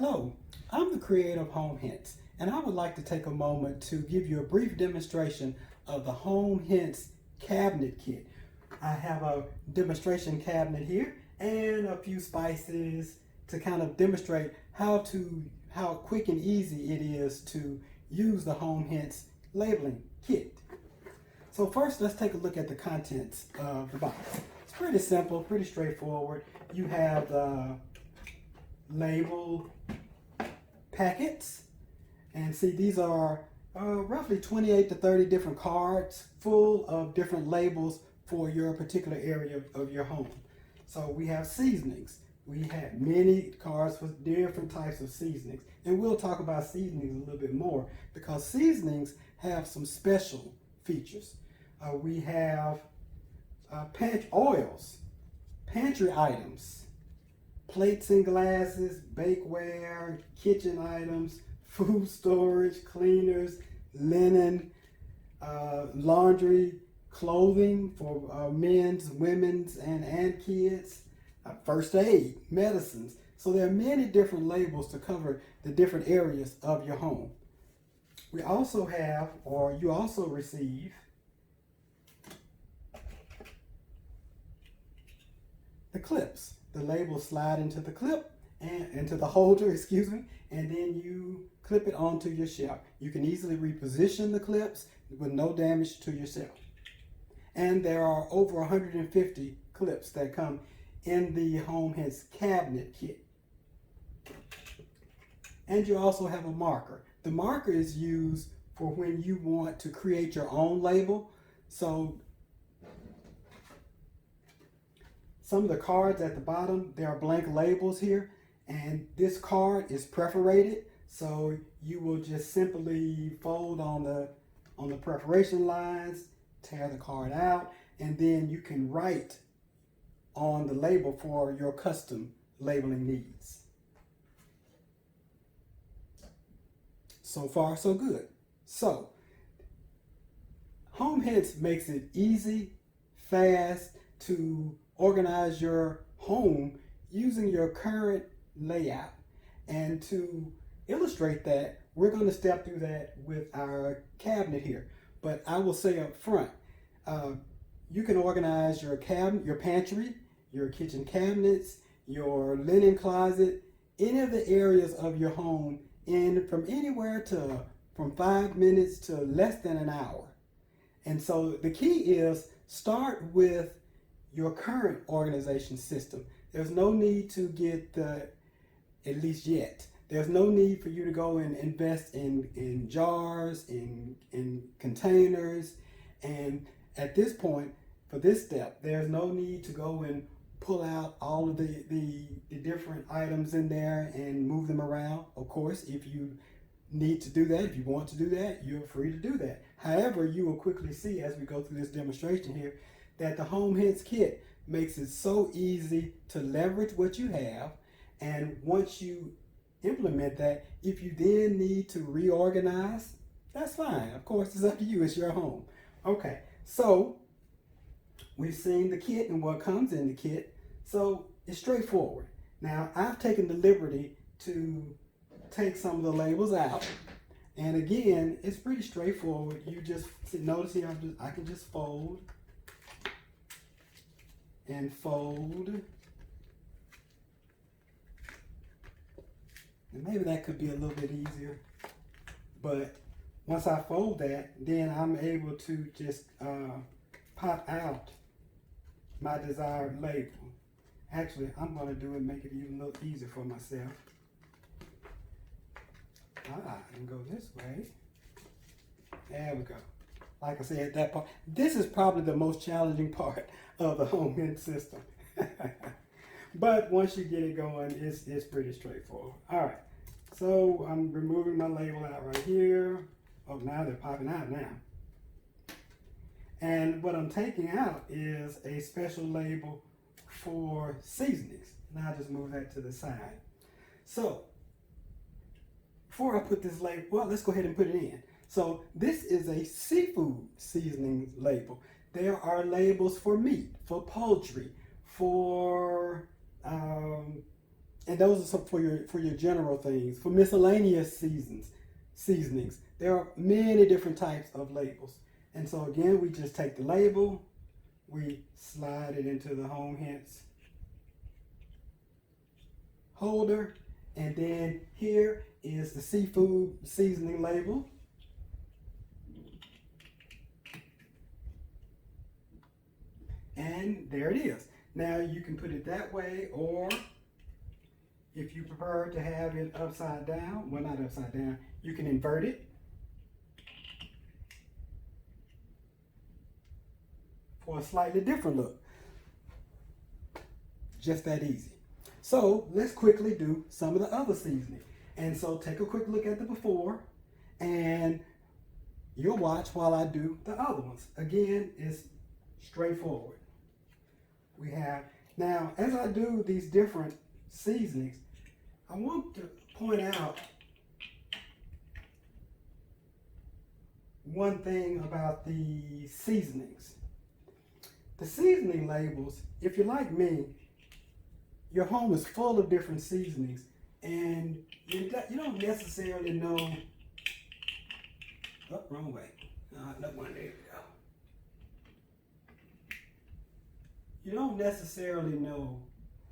Hello, I'm the creator of Home Hints, and I would like to take a moment to give you a brief demonstration of the Home Hints cabinet kit. I have a demonstration cabinet here and a few spices to kind of demonstrate how quick and easy it is to use the Home Hints labeling kit. So first, let's take a look at the contents of the box. It's pretty simple, pretty straightforward. You have the label packets, and see, these are roughly 28 to 30 different cards full of different labels for your particular area of your home. So we have seasonings. We have many cards with different types of seasonings, and we'll talk about seasonings a little bit more because seasonings have some special features. We have oils, pantry items, plates and glasses, bakeware, kitchen items, food storage, cleaners, linen, laundry, clothing for men's, women's, and kids, first aid, medicines. So there are many different labels to cover the different areas of your home. We also have, or you also receive, the clips. The labels slide into the clip and into the holder, excuse me, and then you clip it onto your shelf. You can easily reposition the clips with no damage to your shelf. And there are over 150 clips that come in the Home Hints cabinet kit. And you also have a marker. The marker is used for when you want to create your own label. So some of the cards at the bottom, there are blank labels here, and this card is perforated, so you will just simply fold on the perforation lines, tear the card out, and then you can write on the label for your custom labeling needs. So far, so good. So, Home Hints makes it easy, fast to organize your home using your current layout. And to illustrate that, we're going to step through that with our cabinet here. But I will say up front, you can organize your cabinet, your pantry, your kitchen cabinets, your linen closet, any of the areas of your home from anywhere to from 5 minutes to less than an hour. And so the key is start with your current organization system. There's no need to get at least yet, there's no need for you to go and invest in jars, in containers. And at this point, for this step, there's no need to go and pull out all of the different items in there and move them around. Of course, if you need to do that, if you want to do that, you're free to do that. However, you will quickly see as we go through this demonstration here that the Home Hints kit makes it so easy to leverage what you have. And once you implement that, if you then need to reorganize, that's fine. Of course, it's up to you. It's your home. Okay, so we've seen the kit and what comes in the kit. So it's straightforward. Now, I've taken the liberty to take some of the labels out. And again, it's pretty straightforward. You just notice here, I can just fold and fold. And maybe that could be a little bit easier. But once I fold that, then I'm able to just pop out my desired label. Actually, I'm going to do it, make it even a little easier for myself. And go this way. There we go. Like I said, that part, this is probably the most challenging part of the Home Hint system. But once you get it going, it's pretty straightforward. All right, so I'm removing my label out right here. Oh, now they're popping out now. And what I'm taking out is a special label for seasonings. Now I'll just move that to the side. So before I put this label, well, let's go ahead and put it in. So this is a seafood seasoning label. There are labels for meat, for poultry, for And those are some for your general things. For miscellaneous seasonings, there are many different types of labels. And so again, we just take the label, we slide it into the home hints holder, and then here is the seafood seasoning label. And there it is. Now you can put it that way, or if you prefer to have it upside down, well, not upside down, you can invert it. For a slightly different look. Just that easy. So let's quickly do some of the other seasoning. And so take a quick look at the before, and you'll watch while I do the other ones. Again, it's straightforward. We have, now as I do these different seasonings, I want to point out one thing about the seasonings. The seasoning labels, if you're like me, your home is full of different seasonings, and you don't necessarily know, oh, wrong way. No one, there we go. You don't necessarily know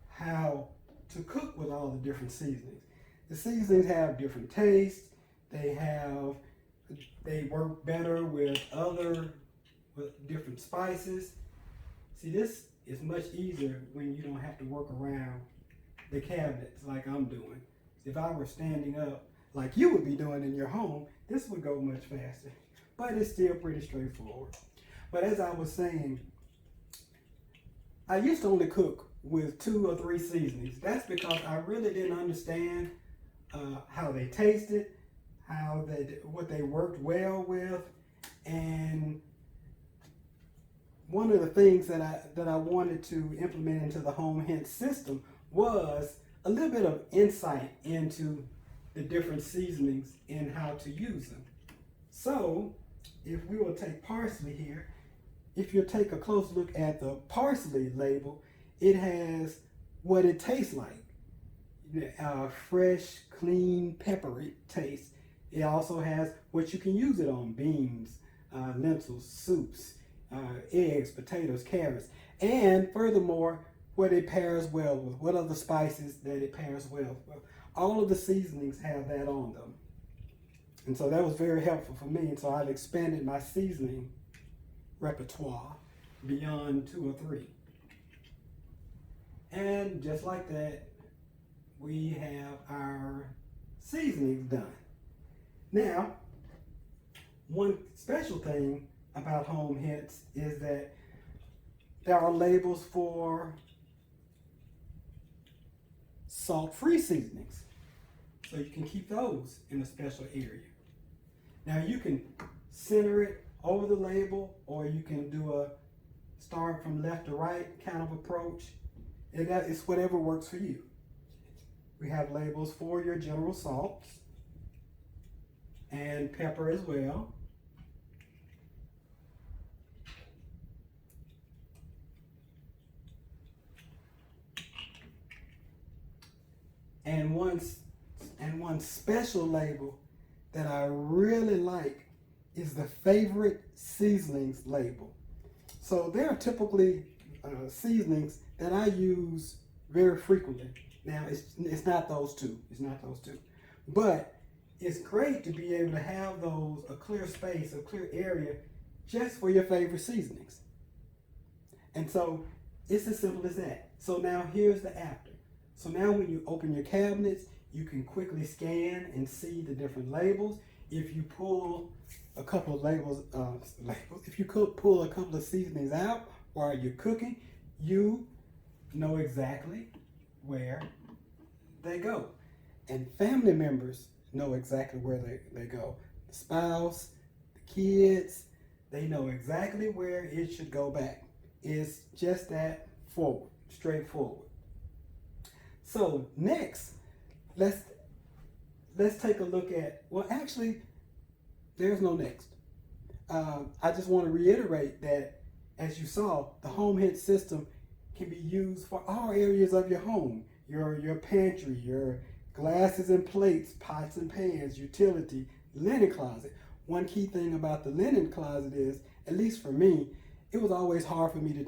how to cook with all the different seasonings. The seasonings have different tastes. They work better with different spices. See, this is much easier when you don't have to work around the cabinets like I'm doing. If I were standing up like you would be doing in your home, this would go much faster. But it's still pretty straightforward. But as I was saying, I used to only cook with 2 or 3 seasonings. That's because I really didn't understand how they tasted, what they worked well with, and one of the things that I wanted to implement into the home hint system was a little bit of insight into the different seasonings and how to use them. So if we will take parsley here, if you take a close look at the parsley label, it has what it tastes like. Fresh, clean, peppery taste. It also has what you can use it on: beans, lentils, soups, eggs, potatoes, carrots, and furthermore, what it pairs well with, what are the spices that it pairs well with. All of the seasonings have that on them. And so that was very helpful for me, and so I've expanded my seasoning repertoire beyond 2 or 3. And just like that, we have our seasonings done. Now, one special thing about home hints is that there are labels for salt-free seasonings, so you can keep those in a special area. Now you can center it over the label, or you can do a start from left to right kind of approach. It's whatever works for you. We have labels for your general salts and pepper as well. And one special label that I really like is the favorite seasonings label. So there are typically seasonings that I use very frequently. Now it's not those two. It's not those two. But it's great to be able to have a clear space, a clear area just for your favorite seasonings. And so it's as simple as that. So now here's the after. So now when you open your cabinets, you can quickly scan and see the different labels. If you pull a couple of if you could pull a couple of seasonings out while you're cooking, you know exactly where they go. And family members know exactly where they go. The spouse, the kids, they know exactly where it should go back. It's just that straightforward. So next, let's take a look at, well, actually, there's no next. I just want to reiterate that, as you saw, the home hint system can be used for all areas of your home. your pantry, your glasses and plates, pots and pans, utility, linen closet. One key thing about the linen closet is, at least for me, it was always hard for me to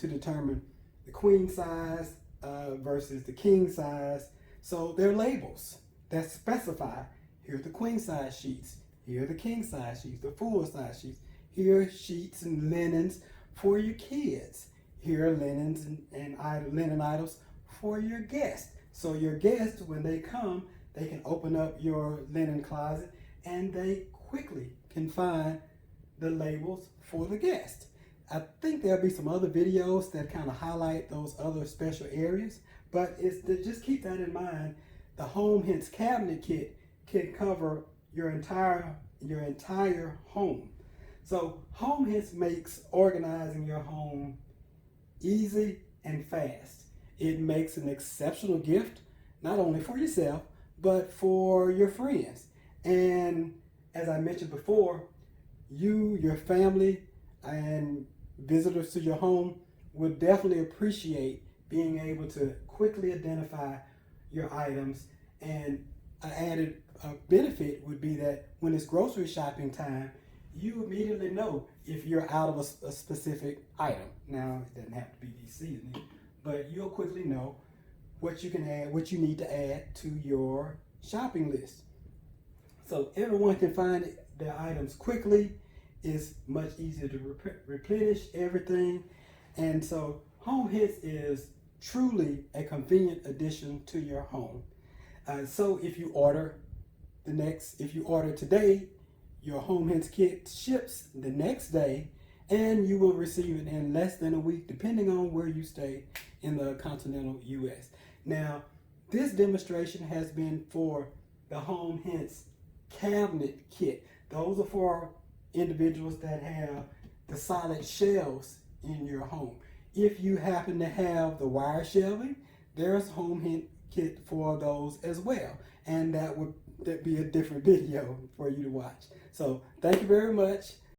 determine the queen size versus the king size. So there are labels that specify, here are the queen size sheets, here are the king size sheets, the full size sheets, here are sheets and linens for your kids, here are linens and linen items for your guests. So your guests, when they come, they can open up your linen closet and they quickly can find the labels for the guest. I think there'll be some other videos that kind of highlight those other special areas, but it's to just keep that in mind. The Home Hints Cabinet Kit can cover your entire home. So Home Hints makes organizing your home easy and fast. It makes an exceptional gift, not only for yourself, but for your friends. And as I mentioned before, you, your family, and visitors to your home would definitely appreciate being able to quickly identify your items. And an added benefit would be that when it's grocery shopping time, you immediately know if you're out of a specific item. Now, it doesn't have to be these seasonings, but you'll quickly know what you can add, what you need to add to your shopping list. So everyone can find their items quickly. It's much easier to replenish everything. And so Home Hints is truly a convenient addition to your home. So if you order today, your Home Hints kit ships the next day, and you will receive it in less than a week, depending on where you stay in the continental U.S. Now, this demonstration has been for the Home Hints Cabinet Kit. Those are for individuals that have the solid shelves in your home. If you happen to have the wire shelving, there's Home Hint Kit for those as well. And that'd be a different video for you to watch. So thank you very much.